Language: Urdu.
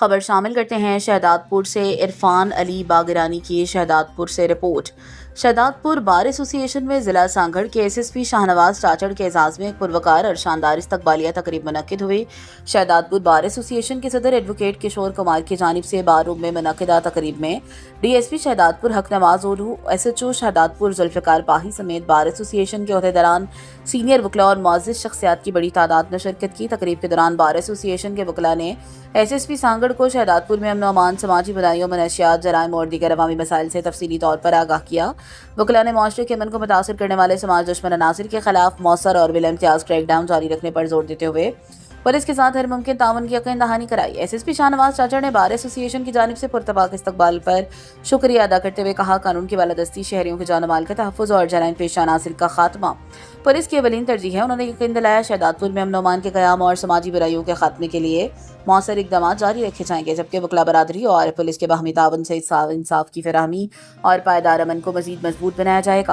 خبر شامل کرتے ہیں شہداد پور سے عرفان علی باگرانی کی شہداد پور سے رپورٹ۔ شہداد پور بار ایسوسی ایشن میں ضلع سانگھڑ کے ایس ایس پی شاہنواز چاچڑ کے اعزاز میں ایک پروکار اور شاندار استقبالیہ تقریب منعقد ہوئی۔ شہداد پور بار ایسوسی ایشن کے صدر ایڈوکیٹ کشور کمار کی جانب سے بار روم میں منعقدہ تقریب میں ڈی ایس پی شہداد پور حق نواز اولو، ایس ایچ او شہداد پور ذوالفقار پاہی سمیت بار ایسوسی ایشن کے عہدیداران، سینئر وکلاء اور معزز شخصیات کی بڑی تعداد نے شرکت کی۔ تقریب کے دوران بار ایسوسی ایشن کے وکلاء نے ایس ایس پی سانگھڑ کو شہداد پور میں امن و امان، سماجی بدائیوں، منشیات، جرائم اور دیگر عوامی مسائل سے تفصیلی طور پر آگاہ کیا۔ وکلاء نے معاشرے کے امن کو متاثر کرنے والے سماج دشمن عناصر کے خلاف مؤثر اور بلا امتیاز کریک ڈاؤن جاری رکھنے پر زور دیتے ہوئے پولیس کے ساتھ ہر ممکن تعاون کی یقین دہانی کرائی۔ ایس ایس پی شاہنواز چاچڑ نے بار ایسوسی ایشن کی جانب سے پرتپاک استقبال پر شکریہ ادا کرتے ہوئے کہا، قانون کی بالادستی، شہریوں کے جان و مال کا تحفظ اور جرائم پیشہ عناصر کا خاتمہ پولیس کی اولین ترجیح ہے۔ انہوں نے یقین دلایا شہداد پور میں امن و امان کے قیام اور سماجی برائیوں کے خاتمے کے لیے مؤثر اقدامات جاری رکھے جائیں گے، جبکہ وکلاء برادری اور پولیس کے باہمی تعاون سے انصاف کی فراہمی اور پائیدار امن کو مزید مضبوط بنایا جائے گا۔